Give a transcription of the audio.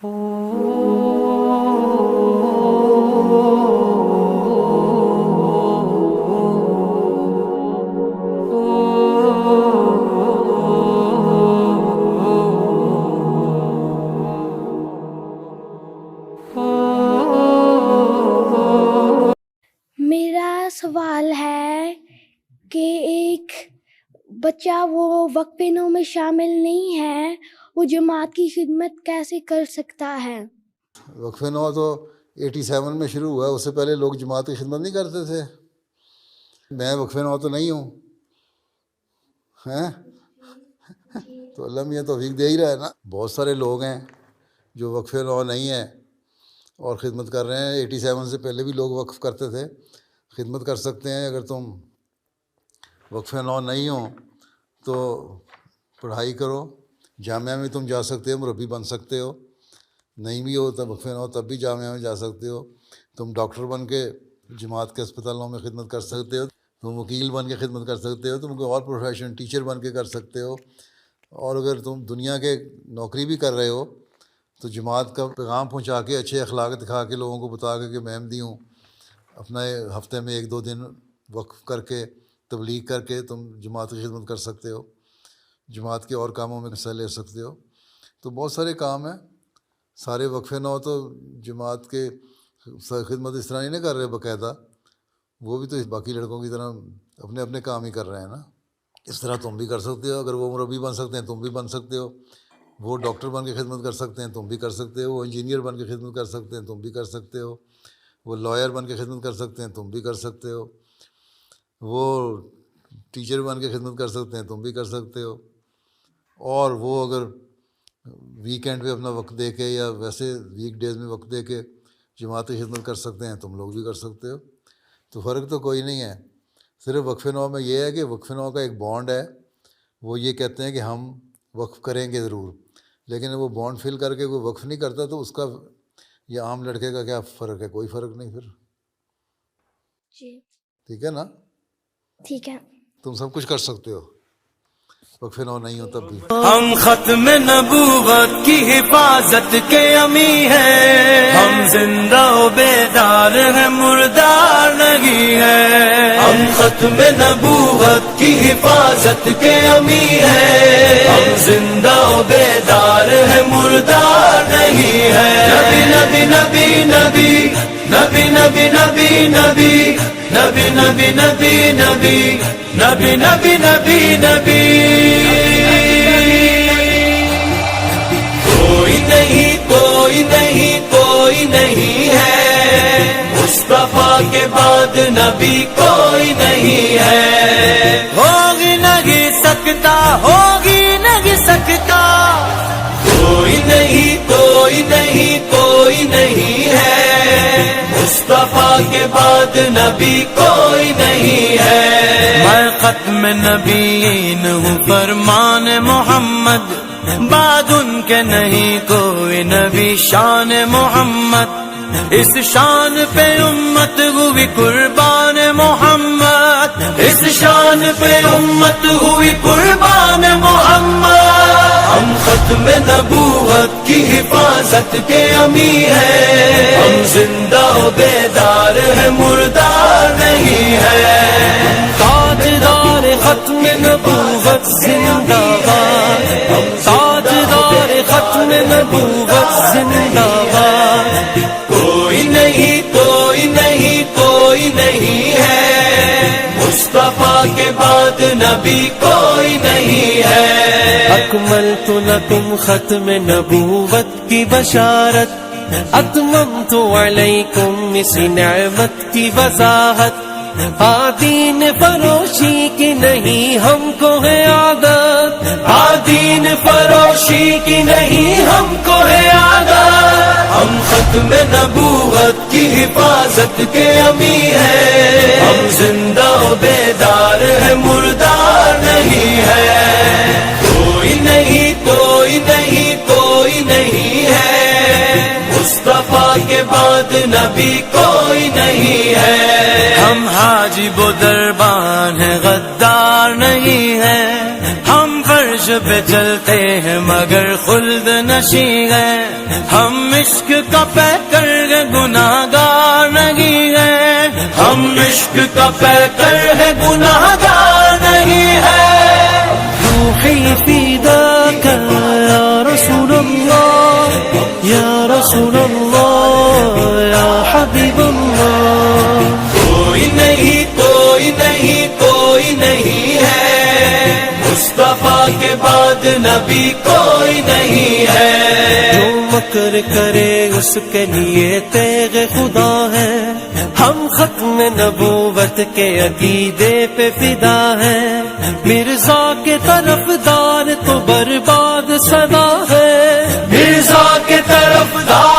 میرا سوال ہے کہ ایک بچہ وہ وقفے نو میں شامل نہیں ہے، وہ جماعت کی خدمت کیسے کر سکتا ہے؟ وقفے نو تو 87 میں شروع ہوا ہے، اس سے پہلے لوگ جماعت کی خدمت نہیں کرتے تھے۔ میں وقفے نو تو نہیں ہوں، ہیں تو اللہ میاں توفیق دے ہی رہا ہے نا۔ بہت سارے لوگ ہیں جو وقفے نو نہیں ہیں اور خدمت کر رہے ہیں۔ 87 سے پہلے بھی لوگ وقف کرتے تھے، خدمت کر سکتے ہیں۔ اگر تم وقفے نو نہیں ہو تو پڑھائی کرو، جامعہ میں تم جا سکتے ہو، مربی بن سکتے ہو۔ نہیں بھی ہو تب وقفے نو تب بھی جامعہ میں جا سکتے ہو۔ تم ڈاکٹر بن کے جماعت کے اسپتالوں میں خدمت کر سکتے ہو، تم وکیل بن کے خدمت کر سکتے ہو، تم کوئی اور پروفیشن ٹیچر بن کے کر سکتے ہو۔ اور اگر تم دنیا کے نوکری بھی کر رہے ہو تو جماعت کا پیغام پہنچا کے، اچھے اخلاق دکھا کے، لوگوں کو بتا کے کہ میں احمدی ہوں، اپنا ہفتے میں 1-2 دن وقف کر کے تبلیغ کر کے تم جماعت کی خدمت کر سکتے ہو، جماعت کے اور کاموں میں حصہ لے سکتے ہو۔ تو بہت سارے کام ہیں۔ سارے وقفے نہ ہو تو جماعت کے خدمت اس طرح نہیں کر رہے باقاعدہ، وہ بھی تو باقی لڑکوں کی طرح اپنے اپنے کام ہی کر رہے ہیں نا۔ اس طرح تم بھی کر سکتے ہو۔ اگر وہ مربی بن سکتے ہیں تم بھی بن سکتے ہو، وہ ڈاکٹر بن کے خدمت کر سکتے ہیں تم بھی کر سکتے ہو، وہ انجینئر بن کے خدمت کر سکتے ہیں تم بھی کر سکتے ہو، وہ لائر بن کے خدمت کر سکتے ہیں تم بھی کر سکتے ہو، وہ ٹیچر بن کے خدمت کر سکتے ہیں تم بھی کر سکتے ہو۔ اور وہ اگر ویکینڈ پہ اپنا وقت دے کے یا ویسے ویک ڈیز میں وقت دے کے جماعت کی خدمت کر سکتے ہیں تم لوگ بھی کر سکتے ہو۔ تو فرق تو کوئی نہیں ہے۔ صرف وقفے نو میں یہ ہے کہ وقفے نو کا ایک بانڈ ہے، وہ یہ کہتے ہیں کہ ہم وقف کریں گے ضرور، لیکن وہ بانڈ فل کر کے کوئی وقف نہیں کرتا تو اس کا یا عام لڑکے کا کیا فرق ہے؟ کوئی فرق نہیں پھر۔ جی ٹھیک ہے نا؟ ٹھیک ہے۔ تم سب کچھ کر سکتے ہو، وقفے نو نہیں ہو تب بھی۔ ہم ختم نبوت کی حفاظت کے امی ہیں، ہم زندہ و بیدار ہیں، مردار نہیں ہے۔ ہم ختم نبوت کی حفاظت کے امی ہیں، ہم زندہ و بیدار ہیں، مردار نہیں ہے۔ نبی نبی نبی نبی نبی نبی نبی نبی نبی نبی نبی نبی نبی نبی نبی نبی کوئی نہیں کوئی نہیں کوئی نہیں ہے، مصطفیٰ کے بعد نبی کوئی نہیں ہے۔ ہوگی نہیں سکتا، ہوگی نہیں سکتا، کوئی نہیں کوئی نہیں کوئی نہیں ہے، مصطفیٰ کے بعد نبی کوئی نہیں ہے۔ میں ختم نبیین ہوں، فرمان محمد، بعد ان کے نہیں کوئی نبی، شان محمد، اس شان پہ امت ہوئی قربان محمد، اس شان پہ امت ہوئی قربان محمد۔ ہم ختم نبوت کی حفاظت کے امی ہیں، ہم زندہ و بیدار ہیں، مردار نہیں ہے۔ تاجدار ختم نبوت زندہ باد، ہم تاجدار ختم نبوت زندہ باد۔ کوئی نہیں کوئی نہیں کوئی نہیں ہے، مصطفیٰ کے بعد نبی کوئی نہیں ہے۔ اکملت لکم ختم نبوت کی بشارت، اتممت علیکم اس نعمت کی وضاحت۔ دین فروشی کی نہیں ہم کو ہے عادت، دین فروشی کی نہیں ہم کو ہے عادت۔ ہم ختم نبوت کی حفاظت کے امی ہیں، ہم زندہ و بیدار ہیں، مردار نہیں ہے۔ کوئی نہیں کوئی نہیں کوئی نہیں ہے، مصطفیٰ کے بعد نبی کوئی نہیں ہے۔ ہم حاجب و دربان ہیں، غدار نہیں ہے، ہم فرش پہ چلتے ہیں مگر خلد نشی ہے. ہم عشق کا پیکر ہے گناہ گار نہیں ہے. ہم عشق کا پیکر ہے گناہ گار نہیں ہے. روحی فداک یا رسول اللہ یا رسول اللہ یا حبیب اللہ. کوئی نہیں کوئی نہیں کوئی نہیں ہے مصطفیٰ کے بعد نبی کوئی نہیں ہے. جو مکر کرے اس کے لیے تیغ خدا ہے. ہم ختم نبوت کے عقیدے پہ فدا ہے. مرزا کے طرفدار تو برباد صدا ہے. مرزا کے طرفدار